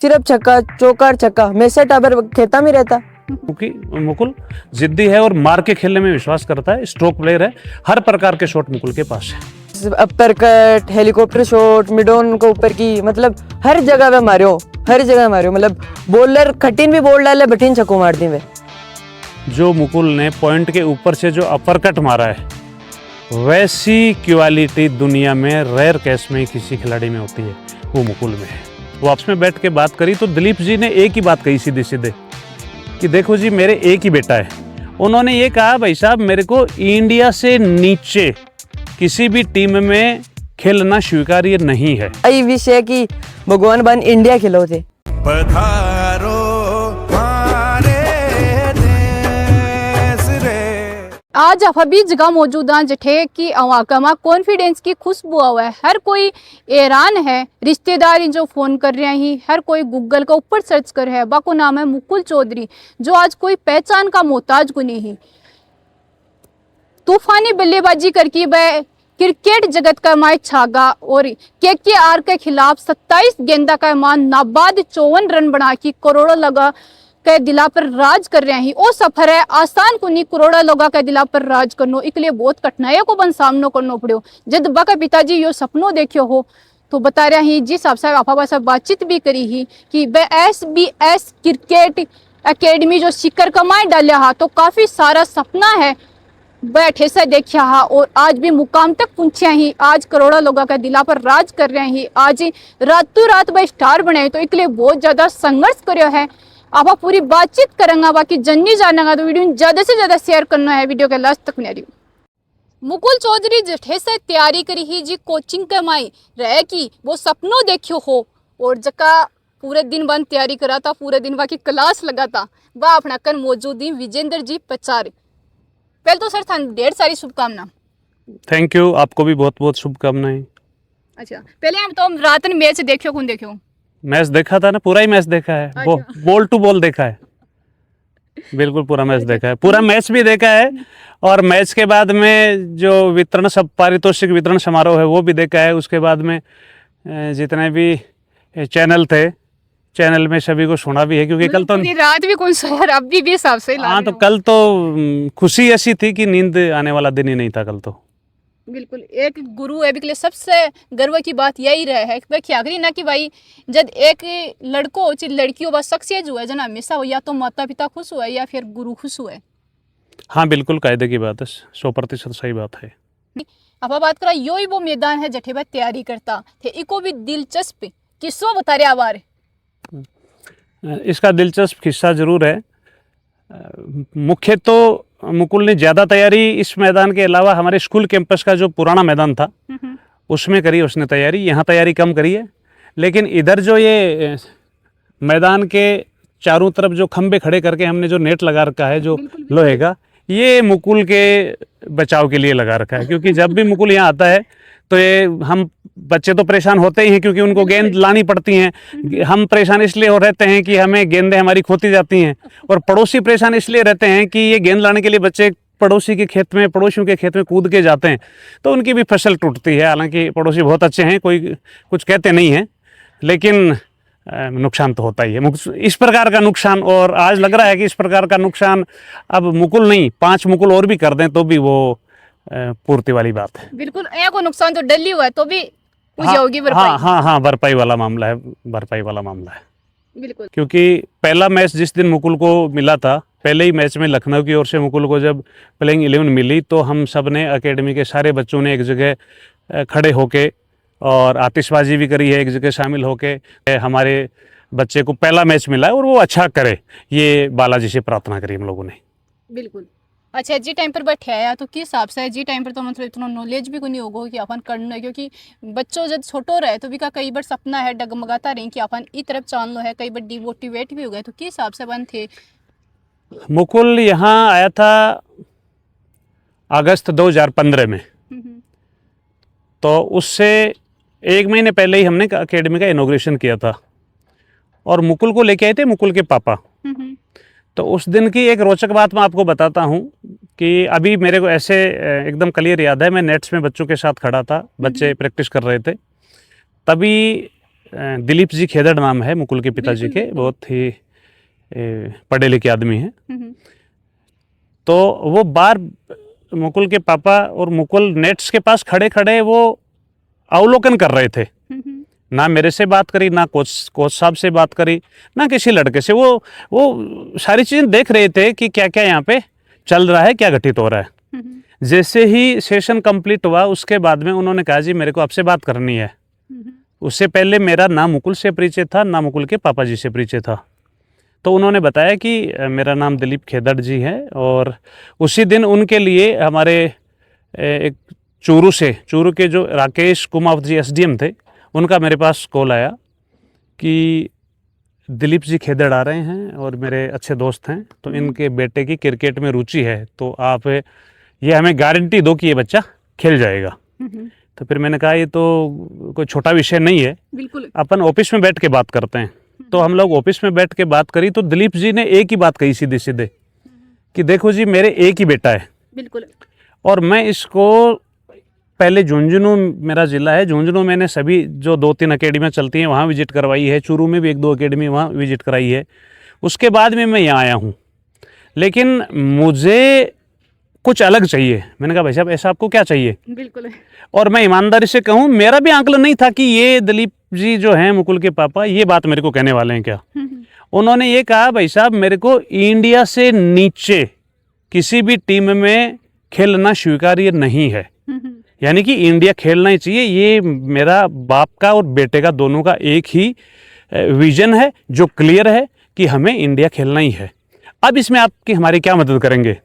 सिर्फ छक्का चौका छक्का, मैसे टाबर खेता में रहता। क्योंकि मुकुल जिद्दी है और मार के खेलने में विश्वास करता है, स्ट्रोक प्लेयर है, हर प्रकार के शॉट मुकुल के पास है। Upper cut, helicopter shot, mid on को ऊपर की, मतलब हर जगह पे मारो, हर जगह मारो। मतलब बॉलर कठिन भी बॉल डाले बठिन छक्को मार दी वे। जो मुकुल ने पॉइंट के ऊपर से जो अपर कट मारा है, वैसी क्वालिटी दुनिया में रेयर केस में किसी खिलाड़ी में होती है, वो मुकुल में है। वो आपस में बैठ के बात करी तो दिलीप जी ने एक ही बात कही सीधे सीधे कि देखो जी मेरे एक ही बेटा है। उन्होंने ये कहा भाई साहब मेरे को इंडिया से नीचे किसी भी टीम में खेलना स्वीकार्य नहीं है। यही विषय कि भगवान बन इंडिया खिलो थे। पधारो हमारे देश रे। आज आप अभी जगह मौजूद हैं जठे की अवाकमा कॉन्फिडेंस की खुशबू हुआ है। हर कोई हैरान है, रिश्तेदार जो फोन कर रहे हैं, हर कोई गूगल का ऊपर सर्च कर रहा है। बाको नाम है मुकुल चौधरी, जो आज कोई पहचान का मोहताज को नहीं। तूफानी बल्लेबाजी करके वह क्रिकेट जगत का माय छागा और केकेआर के खिलाफ 27 गेंदा का मान नाबाद 54 रन बना के करोड़ों लगा के दिला पर राज कर रहे हैं। वो सफर है आसान को नहीं, करोड़ों लोगों के दिला पर राज करनो, इसलिए बहुत कठिनाइयों को बन सामना करना पड़ो। जब बका पिताजी यो सपनों देखियो हो तो बता रहे हैं जिस हिसाब से आपा से बातचीत भी करी ही कि वह SBS क्रिकेट एकेडमी जो शिखर कमाए डालिया हा, तो काफी सारा सपना है बैठे से देखा हा और आज भी मुकाम तक पहुंचे ही। आज करोड़ों लोगों का दिला पर राज कर रहे हैं। आज रातों रात वह स्टार बने, तो इसलिए बहुत ज्यादा संघर्ष करो है। आप पूरी बातचीत करेंगे, बाकी जन्नी जानेगा तो वीडियो ज्यादा से ज्यादा शेयर करना है। वीडियो के लास्ट तक बने रहियो। मुकुल चौधरी जठे से तैयारी करी ही जी कोचिंग कमाई रहे कि वो सपनों देखियो हो और जका पूरे दिन बन तैयारी करा था, पूरे दिन बाकी क्लास लगा था। वह अपना कर मौजूद ही विजेंद्र जी पचार। पहले तो सर थान ढेर सारी शुभकामना। थैंक यू, आपको भी बहुत बहुत शुभकामनाएं। अच्छा, पहले हम तो रात में मैच देखियो कौन देखियो? मैच देखा था ना, पूरा ही मैच देखा है। अच्छा। बॉल टू बॉल देखा है, बिल्कुल पूरा मैच देखा है, पूरा मैच भी देखा है। और मैच के बाद में जो वितरण सब पारितोषिक वितरण समारोह है वो भी देखा है। उसके बाद में जितने भी चैनल थे, चैनल में सभी को सुना भी है, क्योंकि कल तो रात भी कौन सा यार, अभी भी हिसाब से हाँ, तो कल तो खुशी ऐसी थी कि नींद आने वाला दिन ही नहीं था कल तो। बिल्कुल एक गुरु है के लिए सबसे गर्व की बात यही रहा है कि आखिरी ना कि भाई जब एक लड़को हो चाहे लड़की हो, बस सक्सेस हुआ है जना हमेशा हो, या तो माता पिता खुश हुआ है या फिर गुरु खुश हुआ है। हाँ बिल्कुल कायदे की बात है, 100% सही बात है। अब बात करा यो ही वो मैदान है जठे भाई तैयारी करता थे। इको भी दिलचस्प किस्सों बता रहे आवार। इसका दिलचस्प किस्सा जरूर है। मुख्य तो मुकुल ने ज़्यादा तैयारी इस मैदान के अलावा हमारे स्कूल कैंपस का जो पुराना मैदान था उसमें करी उसने तैयारी। यहाँ तैयारी कम करी है, लेकिन इधर जो ये मैदान के चारों तरफ जो खंबे खड़े करके हमने जो नेट लगा रखा है जो लोहे का, ये मुकुल के बचाव के लिए लगा रखा है। क्योंकि जब भी मुकुल यहाँ आता है तो ये हम बच्चे तो परेशान होते ही हैं, क्योंकि उनको गेंद लानी पड़ती हैं। हम परेशान इसलिए हो रहते हैं कि हमें गेंदें हमारी खोती जाती हैं, और पड़ोसी परेशान इसलिए रहते हैं कि ये गेंद लाने के लिए बच्चे पड़ोसी के खेत में, पड़ोसियों के खेत में कूद के जाते हैं, तो उनकी भी फसल टूटती है। हालांकि पड़ोसी बहुत अच्छे हैं, कोई कुछ कहते नहीं हैं, लेकिन नुकसान तो होता ही है। इस प्रकार का नुकसान, और आज लग रहा है कि इस प्रकार का नुकसान अब मुकुल नहीं 5 मुकुल और भी कर दें तो भी वो पूर्ति वाली बात है। बिल्कुल यहाँ को नुकसान तो डली हुआ है तो भी हाँ, होगी भरपाई। हाँ भरपाई वाला मामला है, भरपाई वाला मामला है। बिल्कुल, क्योंकि पहला मैच जिस दिन मुकुल को मिला था, पहले ही मैच में लखनऊ की ओर से मुकुल को जब प्लेइंग 11 मिली, तो हम सब ने एकेडमी के सारे बच्चों ने एक जगह खड़े होके और आतिशबाजी भी करी है, एक जगह शामिल होके हमारे बच्चे को पहला मैच मिला है और वो अच्छा करे, ये बालाजी से प्रार्थना करी हम लोगों ने। बिल्कुल। अच्छा, जी टाइम पर बैठे आया तो किस हिसाब से जी टाइम पर तो मतलब इतना नॉलेज भी कोई नहीं होगा कि अपन करना है, क्योंकि बच्चों जब छोटो रहे तो भी का कई बार सपना है डगमगाता रही कि अपन इस तरफ चाल लो है, कई बार डिमोटिवेट भी हो गए, तो किस हिसाब से बन थे? मुकुल यहाँ आया था अगस्त 2015 में, तो उससे 1 महीने पहले ही हमने एकेडमी का इनॉग्रेशन किया था और मुकुल को लेके आए थे मुकुल के पापा। तो उस दिन की एक रोचक बात मैं आपको बताता हूँ कि अभी मेरे को ऐसे एकदम क्लियर याद है, मैं नेट्स में बच्चों के साथ खड़ा था, बच्चे प्रैक्टिस कर रहे थे, तभी दिलीप जी खेदड़ नाम है मुकुल के पिताजी बिल्कुल, के, बिल्कुल। बहुत ही पढ़े लिखे आदमी हैं। हम्म, तो वो बार मुकुल के पापा और मुकुल नेट्स के पास खड़े खड़े वो अवलोकन कर रहे थे। ना मेरे से बात करी, ना कोच साहब से बात करी, ना किसी लड़के से। वो सारी चीज़ें देख रहे थे कि क्या क्या यहाँ पे चल रहा है, क्या घटित हो रहा है। जैसे ही सेशन कंप्लीट हुआ उसके बाद में उन्होंने कहा जी मेरे को आपसे बात करनी है। उससे पहले मेरा ना मुकुल से परिचय था, ना मुकुल के पापा जी से परिचय था। तो उन्होंने बताया कि मेरा नाम दिलीप खेदड़ जी है, और उसी दिन उनके लिए हमारे एक चूरू के जो राकेश कुमावत जी एसडीएम थे, उनका मेरे पास कॉल आया कि दिलीप जी खेदड़ आ रहे हैं और मेरे अच्छे दोस्त हैं, तो इनके बेटे की क्रिकेट में रुचि है, तो आप ये हमें गारंटी दो कि ये बच्चा खेल जाएगा। तो फिर मैंने कहा ये तो कोई छोटा विषय नहीं है, बिल्कुल। अपन ऑफिस में बैठ के बात करते हैं। तो हम लोग ऑफिस में बैठ के बात करी, तो दिलीप जी ने एक ही बात कही सीधे सीधे कि देखो जी मेरे एक ही बेटा है, बिल्कुल। और मैं इसको पहले झुंझुनू मेरा ज़िला है, झुंझुनू मैंने सभी जो 2-3 अकेडमियाँ चलती हैं वहाँ विजिट करवाई है, चूरू में भी 1-2 अकेडमी वहाँ विजिट कराई है, उसके बाद में मैं यहाँ आया हूँ, लेकिन मुझे कुछ अलग चाहिए। मैंने कहा भाई साहब ऐसा आपको क्या चाहिए? बिल्कुल। और मैं ईमानदारी से कहूँ मेरा भी आंकलन नहीं था कि ये दिलीप जी जो हैं मुकुल के पापा ये बात मेरे को कहने वाले हैं क्या। उन्होंने ये कहा भाई साहब मेरे को इंडिया से नीचे किसी भी टीम में खेलना स्वीकार्य नहीं है, यानी कि इंडिया खेलना ही चाहिए। ये मेरा बाप का और बेटे का दोनों का एक ही विजन है जो क्लियर है कि हमें इंडिया खेलना ही है। अब इसमें आपकी हमारी क्या मदद करेंगे?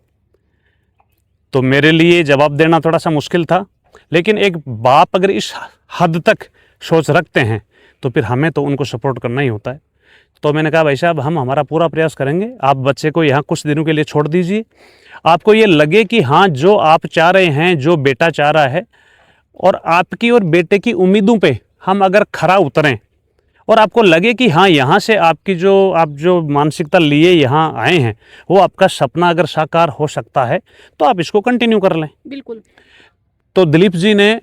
तो मेरे लिए जवाब देना थोड़ा सा मुश्किल था, लेकिन एक बाप अगर इस हद तक सोच रखते हैं तो फिर हमें तो उनको सपोर्ट करना ही होता है। तो मैंने कहा भाई साहब हम हमारा पूरा प्रयास करेंगे, आप बच्चे को यहाँ कुछ दिनों के लिए छोड़ दीजिए, आपको ये लगे कि हाँ जो आप चाह रहे हैं, जो बेटा चाह रहा है, और आपकी और बेटे की उम्मीदों पे हम अगर खरा उतरें, और आपको लगे कि हाँ यहाँ से आपकी आप जो मानसिकता लिए यहाँ आए हैं वो आपका सपना अगर साकार हो सकता है तो आप इसको कंटिन्यू कर लें। बिल्कुल। तो दिलीप जी ने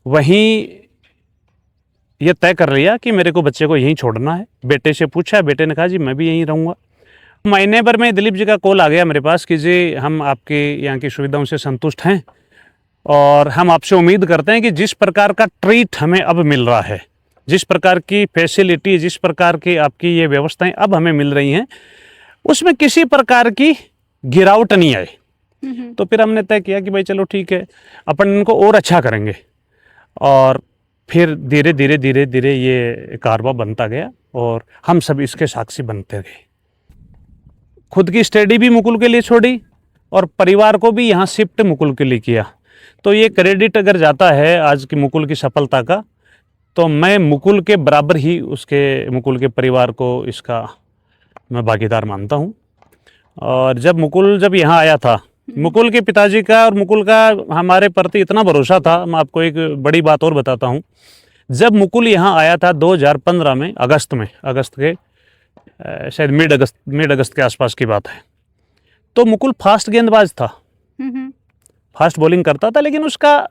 वहीं ये तय कर लिया कि मेरे को बच्चे को यहीं छोड़ना है। बेटे से पूछा, बेटे ने कहा जी मैं भी यहीं रहूँगा। महीने भर में दिलीप जी का कॉल आ गया मेरे पास कि जी हम आपके यहाँ की सुविधाओं से संतुष्ट हैं और हम आपसे उम्मीद करते हैं कि जिस प्रकार का ट्रीट हमें अब मिल रहा है, जिस प्रकार की फैसिलिटी, जिस प्रकार की आपकी ये व्यवस्थाएं अब हमें मिल रही हैं, उसमें किसी प्रकार की गिरावट नहीं आए। तो फिर हमने तय किया कि भाई चलो ठीक है, अपन इनको और अच्छा करेंगे। और फिर धीरे धीरे धीरे धीरे ये कारवा बनता गया और हम सब इसके साक्षी बनते गए। खुद की स्टडी भी मुकुल के लिए छोड़ी और परिवार को भी यहाँ शिफ्ट मुकुल के लिए किया। तो ये क्रेडिट अगर जाता है आज की मुकुल की सफलता का, तो मैं मुकुल के बराबर ही मुकुल के परिवार को इसका मैं भागीदार मानता हूँ। और जब यहाँ आया था, मुकुल के पिताजी का और मुकुल का हमारे प्रति इतना भरोसा था। मैं आपको एक बड़ी बात और बताता हूँ। जब मुकुल यहाँ आया था 2015 में अगस्त के शायद मिड अगस्त के आसपास की बात है, तो मुकुल फास्ट गेंदबाज था, फास्ट बॉलिंग करता था, लेकिन उसका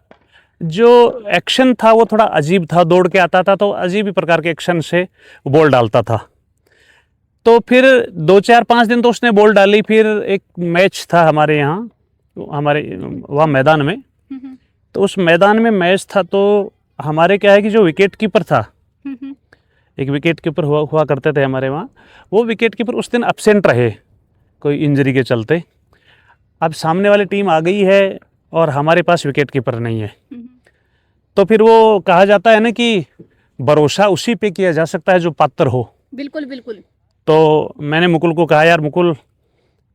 जो एक्शन था वो थोड़ा अजीब था। दौड़ के आता था तो अजीब ही प्रकार के एक्शन से बॉल डालता था। तो फिर 2-4-5 दिन तो उसने बॉल डाली। फिर एक मैच था हमारे यहाँ, वहाँ मैदान में, तो उस मैदान में मैच था। तो हमारे क्या है कि जो विकेट कीपर था, एक विकेट कीपर हुआ करते थे हमारे वहाँ, वो विकेट कीपर उस दिन एब्सेंट रहे कोई इंजरी के चलते। अब सामने वाली टीम आ गई है और हमारे पास विकेट कीपर नहीं है। तो फिर वो कहा जाता है ना कि भरोसा उसी पे किया जा सकता है जो पात्र हो। बिल्कुल बिल्कुल। तो मैंने मुकुल को कहा यार मुकुल,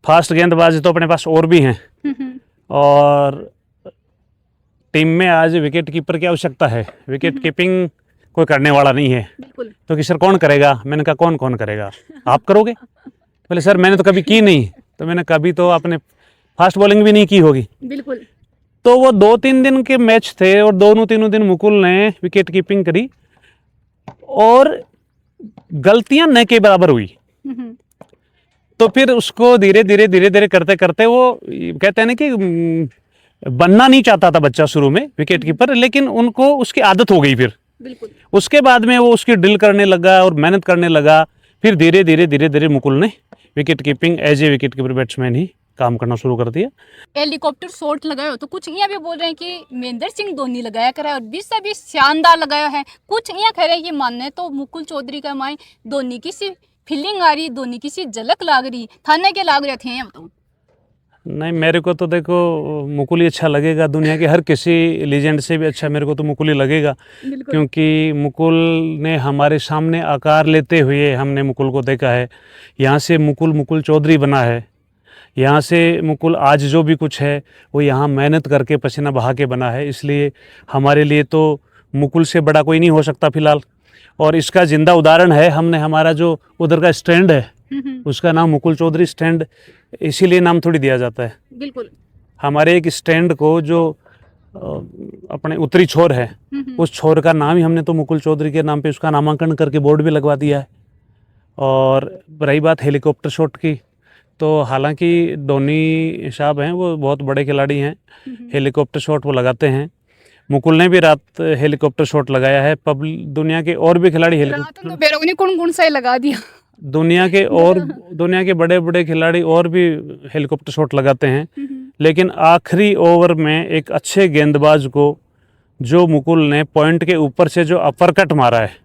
फास्ट गेंदबाज तो अपने पास और भी हैं और टीम में आज विकेट कीपर की आवश्यकता है, विकेट कीपिंग कोई करने वाला नहीं है। बिल्कुल। तो कि सर कौन करेगा? मैंने कहा कौन करेगा? आप करोगे? बोले सर मैंने तो कभी की नहीं। तो मैंने कभी तो आपने फास्ट बॉलिंग भी नहीं की होगी। बिल्कुल। तो वो 2-3 दिन के मैच थे और दोनों दिन मुकुल ने विकेट कीपिंग करी और गलतियां न के बराबर हुई। तो फिर उसको धीरे धीरे करते करते वो कहते हैं ना कि बनना नहीं चाहता था बच्चा शुरू में विकेट कीपर, लेकिन उनको उसकी आदत हो गई फिर बिल्कुल। उसके बाद में वो उसकी ड्रिल करने लगा और मेहनत करने लगा। फिर धीरे धीरे मुकुल ने wicket keeping as a wicket keeper batsman ही काम करना शुरू कर दिया। हेलीकॉप्टर शॉट लगायो तो कुछ यहाँ भी बोल रहे हैं कि महेंद्र सिंह धोनी लगाया करा और 20 से 20 शानदार लगाया है। कुछ यहाँ कह रहे हैं कि मानने तो मुकुल चौधरी का माई धोनी की सी फीलिंग आ रही, धोनी की सी झलक लाग रही, थाने के लाग रहे थे यहाँ बताओ। नहीं, मेरे को तो देखो मुकुल ही अच्छा लगेगा। दुनिया के हर किसी लीजेंड से भी अच्छा मेरे को तो मुकुल ही लगेगा, क्योंकि मुकुल ने हमारे सामने आकार लेते हुए हमने मुकुल को देखा है। यहाँ से मुकुल चौधरी बना है। यहाँ से मुकुल आज जो भी कुछ है वो यहाँ मेहनत करके पसीना बहा के बना है। इसलिए हमारे लिए तो मुकुल से बड़ा कोई नहीं हो सकता फिलहाल। और इसका जिंदा उदाहरण है, हमने हमारा जो उधर का स्टैंड है उसका नाम मुकुल चौधरी स्टैंड इसीलिए नाम थोड़ी दिया जाता है। बिल्कुल। हमारे एक स्टैंड को जो अपने उत्तरी छोर है उस छोर का नाम ही हमने तो मुकुल चौधरी के नाम पे उसका नामांकन करके बोर्ड भी लगवा दिया है। और रही बात हेलीकॉप्टर शॉट की, तो हालांकि धोनी साहब हैं वो बहुत बड़े खिलाड़ी हैं, हेलीकॉप्टर शॉट वो लगाते हैं। मुकुल ने भी रात हेलीकॉप्टर शॉट लगाया है। दुनिया के और भी खिलाड़ी हेलीकॉप्टर कौन सा लगा दिया। दुनिया के बड़े बड़े खिलाड़ी और भी हेलीकॉप्टर शॉट लगाते हैं, लेकिन आखिरी ओवर में एक अच्छे गेंदबाज को जो मुकुल ने पॉइंट के ऊपर से जो अपरकट मारा है,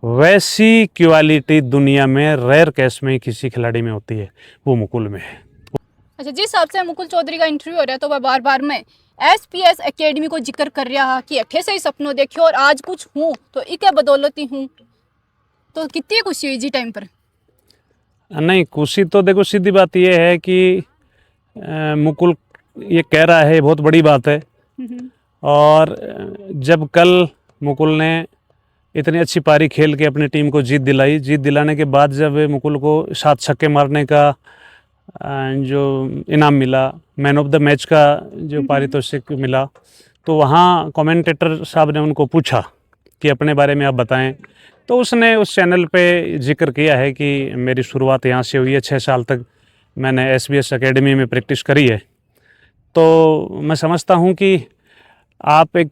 वैसी क्वालिटी दुनिया में रेयर केस में किसी खिलाड़ी में होती है, वो मुकुल में है। अच्छा, जिस हिसाब से मुकुल चौधरी का इंटरव्यू हो रहा है तो वह बार बार मैं SPS एकेडमी को जिक्र कर रहा कि अठे से ही सपनों देखियो और आज कुछ हूँ तो इके बदौलती हूँ, तो कितनी खुशी हुई जी टाइम पर? नहीं, खुशी तो देखो सीधी बात यह है कि मुकुल ये कह रहा है, बहुत बड़ी बात है। और जब कल मुकुल ने इतनी अच्छी पारी खेल के अपनी टीम को जीत दिलाने के बाद जब मुकुल को 7 छक्के मारने का जो इनाम मिला, मैन ऑफ द मैच का जो पारितोषिक मिला, तो वहाँ कमेंटेटर साहब ने उनको पूछा कि अपने बारे में आप बताएं। तो उसने उस चैनल पे जिक्र किया है कि मेरी शुरुआत यहाँ से हुई है, 6 साल तक मैंने SBS एकेडमी में प्रैक्टिस करी है। तो मैं समझता हूँ कि आप एक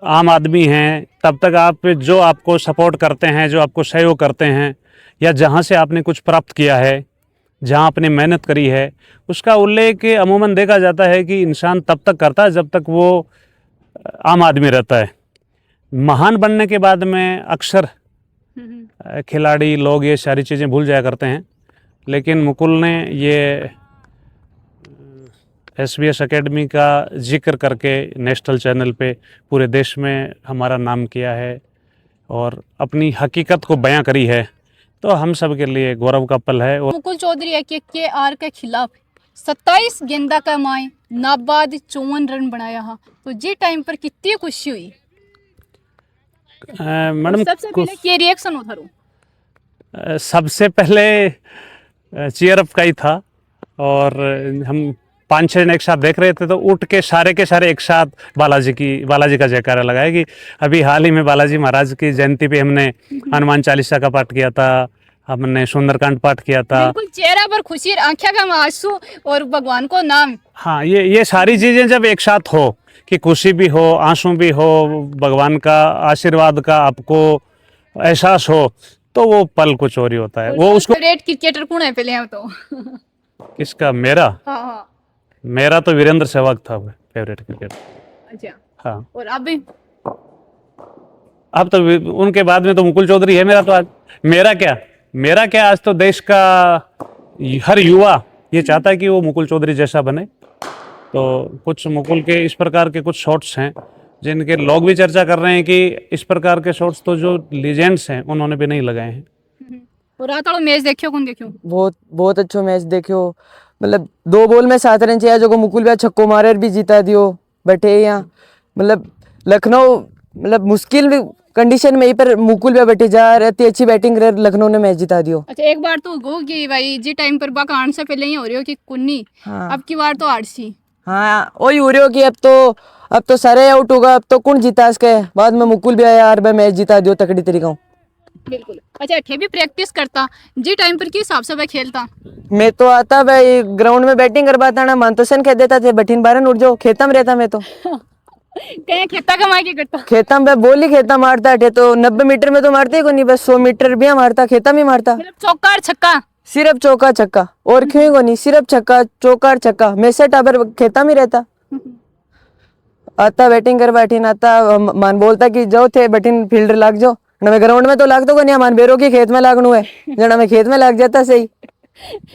आम आदमी हैं, तब तक आप जो आपको सपोर्ट करते हैं, जो आपको सहयोग करते हैं, या जहाँ से आपने कुछ प्राप्त किया है, जहाँ आपने मेहनत करी है, उसका उल्लेख अमूमन देखा जाता है कि इंसान तब तक करता है जब तक वो आम आदमी रहता है। महान बनने के बाद में अक्सर खिलाड़ी लोग ये सारी चीज़ें भूल जाया करते हैं, लेकिन मुकुल ने ये SBS एकेडमी का जिक्र करके नेशनल चैनल पे पूरे देश में हमारा नाम किया है और अपनी हकीकत को बयां करी है, तो हम सब के लिए गौरव का पल है। और मुकुल चौधरी KKR के खिलाफ 27 गेंदा का माए नाबाद 54 रन बनाया हा, तो जी टाइम पर कितनी खुशी हुई मैडम? सबसे पहले क्या रिएक्शन होता रो? सबसे पहले चीयर अप का ही था, और हम 5-6 जन एक साथ देख रहे थे, तो उठ के सारे एक साथ बालाजी का जयकारा लगाया। कि अभी हाल ही में बालाजी महाराज की जयंती पे हमने हनुमान चालीसा का पाठ किया था, हमने सुंदरकांड पाठ किया था। बिल्कुल, चेहरा पर खुशी, आंखें का आंसू और भगवान को नाम। हाँ, ये सारी चीज़ें जब एक साथ हो, कि खुशी भी हो, आंसू भी हो, भगवान का आशीर्वाद का आपको एहसास हो, तो वो पल कुछ और ही होता है। वो उसको फेवरेट क्रिकेटर कौन है पहले हम तो? किसका? मेरा? हाँ, मेरा तो वीरेंद्र सहवाग था फेवरेट क्रिकेटर। अच्छा। हाँ, और अब तो उनके बाद में तो मुकुल चौधरी है मेरा। तो आज मेरा क्या आज तो देश का हर युवा ये चाहता है कि वो मुकुल चौधरी जैसा बने। तो कुछ मुकुल के इस प्रकार के कुछ शॉट्स हैं जिनके लोग भी चर्चा कर रहे हैं कि इस प्रकार के शॉट्स तो जो लीजेंड्स हैं उन्होंने भी नहीं लगाए हैं। और रात वाला मैच देखियो कौन देखियो? बहुत अच्छा मैच देखियो। मतलब 2 बॉल में 7 रन चाहिए, जो मुकुल भी छक्को मारे भी जीता दियो बैठे यहाँ। मतलब लखनऊ मतलब मुश्किल कंडीशन में ही पर मुकुल भी बैठे जा रहती अच्छी बैटिंग कर लखनऊ ने मैच जिता दियो। अच्छा, एक बार तो गो कि भाई जी टाइम पर बाका आने से पहले ही हो रही हो कि कुन्नी। हाँ। अब की बार तो आरसी। हाँ, वही हो रही हो कि अब तो सारे आउट होगा, अब तो कौन जीता इसके बाद में मुकुल भी आया यार, भाई मैच जिता दियो तकड़ी तरीका। बिल्कुल। अच्छा, ठे भी प्रैक्टिस करता जी टाइम पर किस हिसाब से भाई खेलता? मैं तो आता भाई ग्राउंड में बैटिंग करवाता ना, मान तो सन कह देता थे बठीन बारन उठ जाओ, खेता में रहता मैं तो। कहीं खेता कमा के करता खेता में बोली खेता मारता है तो 90 मीटर में तो मारते ही को नहीं, बस 100 मीटर भी मारता, खेता में मारता मतलब चौका और छक्का। सिर्फ चौका छक्का और क्यों को नहीं, सिर्फ छक्का चौका और छक्का। मैसे टाबर खेता में रहता, आता बैटिंग कर बैठी आता, मान बोलता कि जाओ थे बैटिंग फील्डर लाग जाओ ना, मैं ग्राउंड में तो लाग तो नहीं, मान बेरो की खेत में लागनू है जना मैं खेत में लाग जाता सही।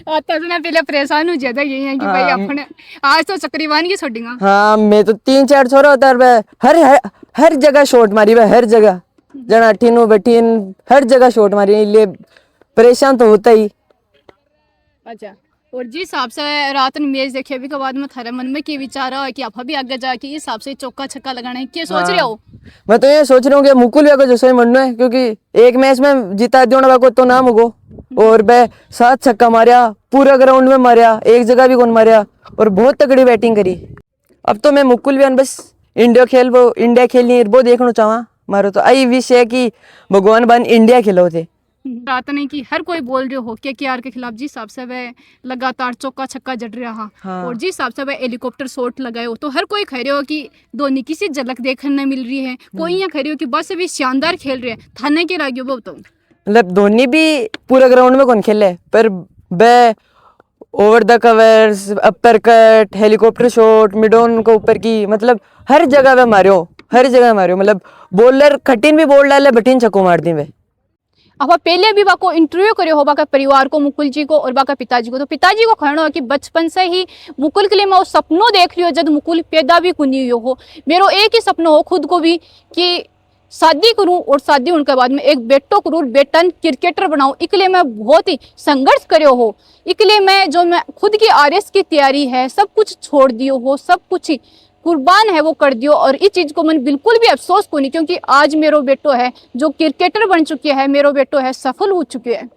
आता तो ना पहले परेशान हो जाता यही है कि भाई अपने आज तो चक्रीवान की छोड़ेगा। हाँ मैं तो 3-4 छोरा होता है, हर जगह शॉट मारी भाई, हर जगह जना अठीनो बैठीन हर जगह शॉट मारी, इसलिए परेशान तो होता ही। अच्छा, और जिस हिसाब से रात में मैच देखे अभी के बाद में थारे मन में क्या विचार है कि आप अभी आगे जाके इस हिसाब से चौका छक्का लगाना है, क्या सोच रहे हो? मैं तो ये सोच रहा हूँ कि मुकुल भैया को जो सही मनना है, क्योंकि एक मैच में जीता दियो को तो नाम होगो, और वह 7 छक्का मारिया, पूरा ग्राउंड में मारिया, एक जगह भी कौन मारिया, और बहुत तगड़ी बैटिंग करी। अब तो मैं मुकुल भैया बस इंडिया खेलनी वो देखना चाहवा, मारो तो आई विश है कि भगवान बन इंडिया खेलो थे। रात नहीं कि हर कोई बोल रहे हो केकेआर के खिलाफ जिस हिसाब से वह लगातार चौका छक्का जड़ रहा, हाँ। और जिस हिसाब से वह हेलीकॉप्टर शॉट लगाए हो, तो हर कोई कह रहे हो कि धोनी की सी झलक देखने मिल रही है, कोई यहाँ कह रहे हो कि बस अभी शानदार खेल रहे हैं। थाने के रागियो वो तो मतलब धोनी भी पूरा ग्राउंड में कौन खेले, पर वह over the covers, upper cut, helicopter shot, mid on को ऊपर की, मतलब हर जगह वह मारियो, हर जगह मारियो, मतलब बॉलर कठिन भी बॉल डाले बटिन छक्को मार दी वे। अब पहले भी बाको इंटरव्यू करे हो बाका परिवार को, मुकुल जी को और बाका पिताजी को, तो पिताजी को कहना हो कि बचपन से ही मुकुल के लिए मैं वो सपनों देख रही हो जब मुकुल पैदा भी कुनी हो। मेरो एक ही सपना हो खुद को भी कि शादी करूं, और शादी होने के बाद में एक बेटो करूं, बेटन क्रिकेटर बनाऊं। इकले मैं बहुत ही संघर्ष करो हो, इकले मैं जो मैं खुद की आरएस की तैयारी है सब कुछ छोड़ दियो हो, सब कुछ ही कुर्बान है वो कर दियो, और इस चीज को मन बिल्कुल भी अफसोस को नहीं, क्योंकि आज मेरो बेटो है जो क्रिकेटर बन चुके हैं, मेरो बेटो है सफल हो चुके हैं।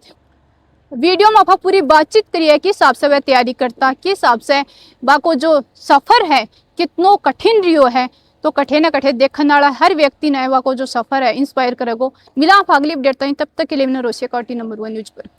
वीडियो में आप पूरी बातचीत करिए किस हिसाब से वह तैयारी करता, किस हिसाब से बाको जो सफर है कितनो कठिन रियो है, तो कठे न कठे देखने वाला हर व्यक्ति ने बाको जो सफर है इंस्पायर करेगो। मिला आप अगली अपडेट तक के लिए रोशिया कौटी नंबर 1 न्यूज पर।